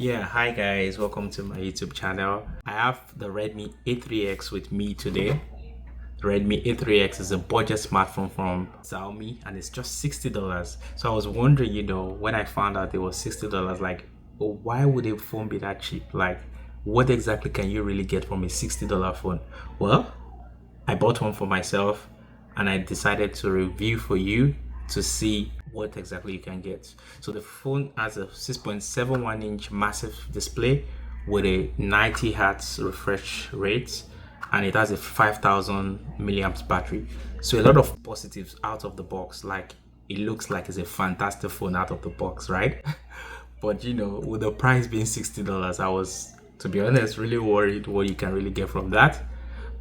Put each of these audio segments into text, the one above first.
Yeah, hi guys, welcome to my YouTube channel. I have the Redmi A3X with me today. The Redmi A3X is a budget smartphone from Xiaomi and it's just $60. So I was wondering, when I found out it was $60, like, why would a phone be that cheap? Like, what exactly can you really get from a $60 phone? Well, I bought one for myself and I decided to review for you to see what exactly you can get. So the phone has a 6.71-inch massive display with a 90 hertz refresh rate and it has a 5000 milliamps battery. So a lot of positives out of the box. Like, it looks like it's a fantastic phone out of the box, right? But with the price being $60, I was, to be honest, really worried what you can really get from that.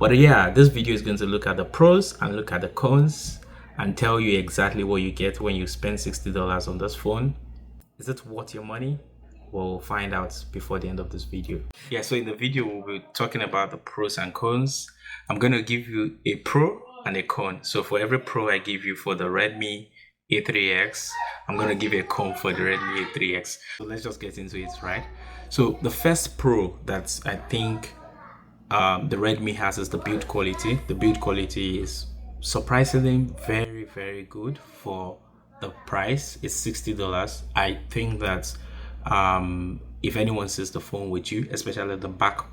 But yeah, this video is going to look at the pros and look at the cons and tell you exactly what you get when you spend $60 on this phone. Is it worth your money? We'll find out before the end of this video. Yeah, so in the video, we'll be talking about the pros and cons. I'm going to give you a pro and a con. So for every pro I give you for the Redmi A3X, I'm going to give you a con for the Redmi A3X. So let's just get into it, right? So the first pro that I think the Redmi has is the build quality. The build quality is surprisingly very good for the price. It's $60. I think that if anyone sees the phone with you, especially the back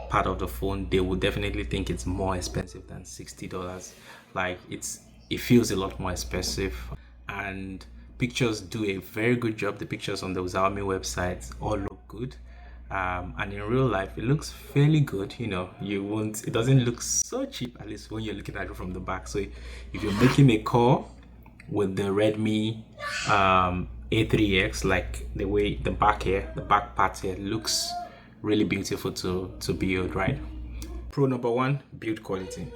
part of the phone, they will definitely think it's more expensive than $60. Like, it feels a lot more expensive, and pictures do a very good job. The pictures on the Xiaomi website all look good, and in real life it looks fairly good. It doesn't look so cheap, at least when you're looking at it from the back. So if you're making a call with the Redmi A3X, like the way the back part here looks really beautiful to build, right? Pro number one, build quality.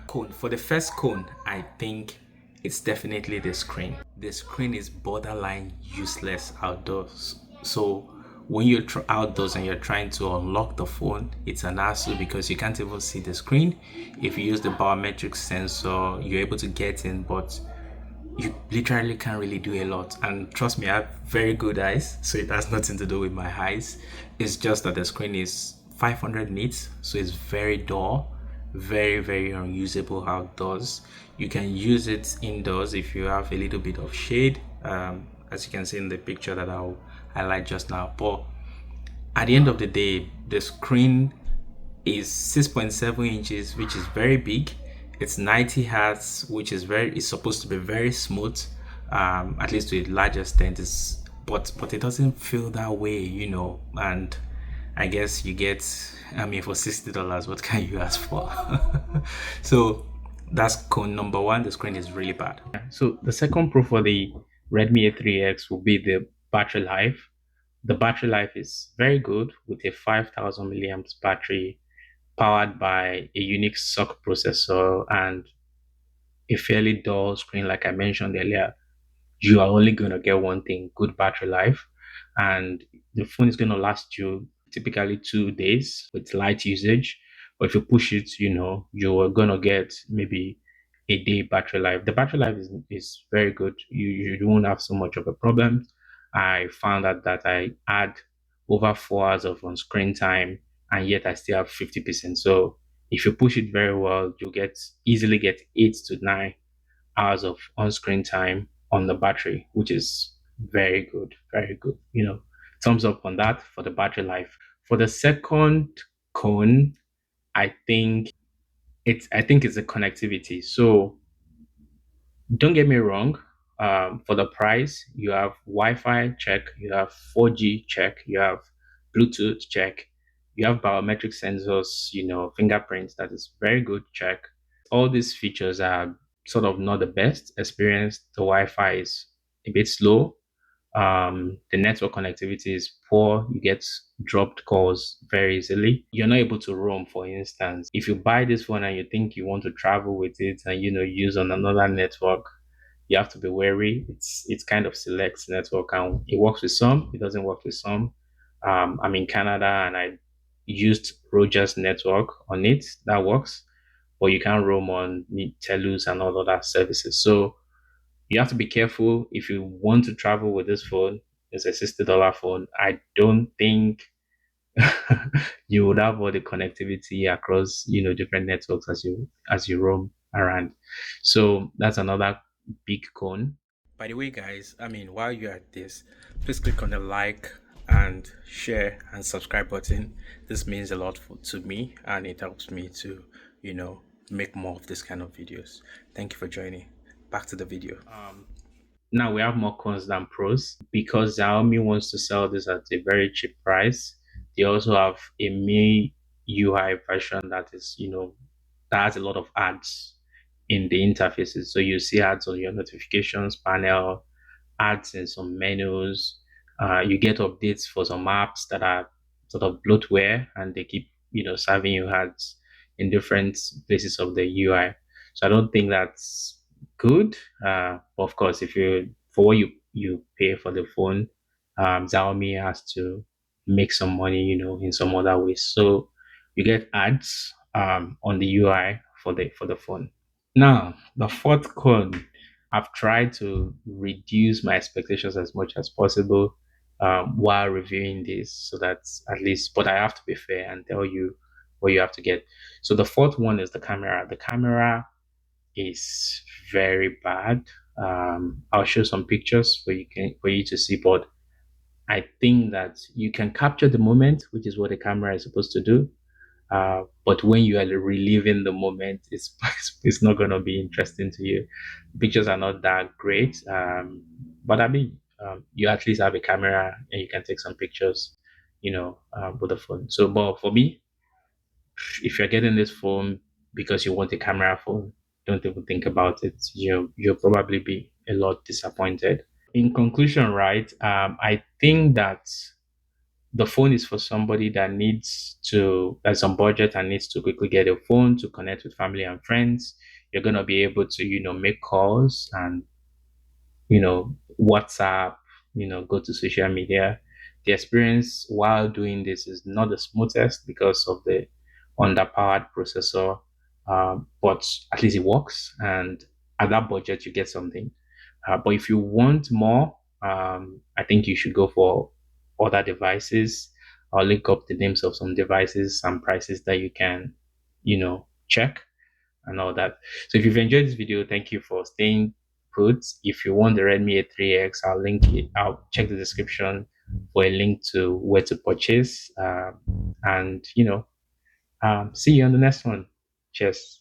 Cone. For the first cone, I think it's definitely the screen. The screen is borderline useless outdoors. So when you're outdoors and you're trying to unlock the phone, it's an hassle because you can't even see the screen. If you use the biometric sensor, you're able to get in, but you literally can't really do a lot. And trust me, I have very good eyes, so it has nothing to do with my eyes. It's just that the screen is 500 nits, so it's very dull, very unusable outdoors. You can use it indoors if you have a little bit of shade, as you can see in the picture that I'll highlight just now. But at the end of the day, the screen is 6.7 inches, which is very big. It's 90 hertz, which is supposed to be very smooth, at least to a large extent. But it doesn't feel that way, and I guess you get, for $60, what can you ask for? So that's con number one. The screen is really bad. So the second pro for the Redmi A3X will be the battery life. The battery life is very good with a 5000 milliamps battery, powered by a unique SoC processor and a fairly dull screen. Like I mentioned earlier, you are only going to get one thing: good battery life. And the phone is going to last you typically 2 days with light usage. But if you push it, you are going to get maybe a day battery life. The battery life is very good. You won't have so much of a problem. I found out that I had over 4 hours of on screen time, and yet I still have 50%. So if you push it very well, you easily get 8 to 9 hours of on-screen time on the battery, which is very good. Thumbs up on that for the battery life. For the second cone, I think it's the connectivity. So don't get me wrong. For the price, you have Wi-Fi check, you have 4G check, you have Bluetooth check, you have biometric sensors, fingerprints. That is very good check. All these features are sort of not the best experience. The Wi-Fi is a bit slow. The network connectivity is poor. You get dropped calls very easily. You're not able to roam, for instance. If you buy this phone and you think you want to travel with it and use on another network, you have to be wary. It's kind of selects network, and it works with some, it doesn't work with some. I'm in Canada and I used Rogers network on it. That works, but you can't roam on Telus and all other services. So you have to be careful if you want to travel with this phone. It's a $60 phone. I don't think you would have all the connectivity across, different networks as you roam around. So that's another big con. By the way, guys, while you're at this, please click on the like and share and subscribe button. This means a lot to me, and it helps me to, you know, make more of this kind of videos. Thank you for joining. Back to the video. Now we have more cons than pros because Xiaomi wants to sell this at a very cheap price. They also have a Mi UI version that is, that has a lot of ads in the interfaces. So you see ads on your notifications panel, ads in some menus. You get updates for some apps that are sort of bloatware, and they keep, serving you ads in different places of the UI. So I don't think that's good. Of course, if you for what you pay for the phone, Xiaomi has to make some money, in some other ways. So you get ads on the UI for the phone. Now, the fourth con, I've tried to reduce my expectations as much as possible while reviewing this, so that at least, but I have to be fair and tell you what you have to get. So the fourth one is the camera. The camera is very bad. I'll show some pictures for you to see, but I think that you can capture the moment, which is what the camera is supposed to do. But when you are reliving the moment, it's not going to be interesting to you. Pictures are not that great, but you at least have a camera and you can take some pictures, with the phone. So, but for me, if you're getting this phone because you want a camera phone, don't even think about it. You'll probably be a lot disappointed. In conclusion, right? I think that the phone is for somebody that that's on budget and needs to quickly get a phone to connect with family and friends. You're gonna be able to, make calls and, WhatsApp, go to social media. The experience while doing this is not the smoothest because of the underpowered processor, but at least it works. And at that budget, you get something. But if you want more, I think you should go for other devices. I'll link up the names of some devices and prices that you can, check and all that. So if you've enjoyed this video, thank you for staying put. If you want the Redmi A3X, I'll link it. I'll check the description for a link to where to purchase. And see you on the next one. Cheers.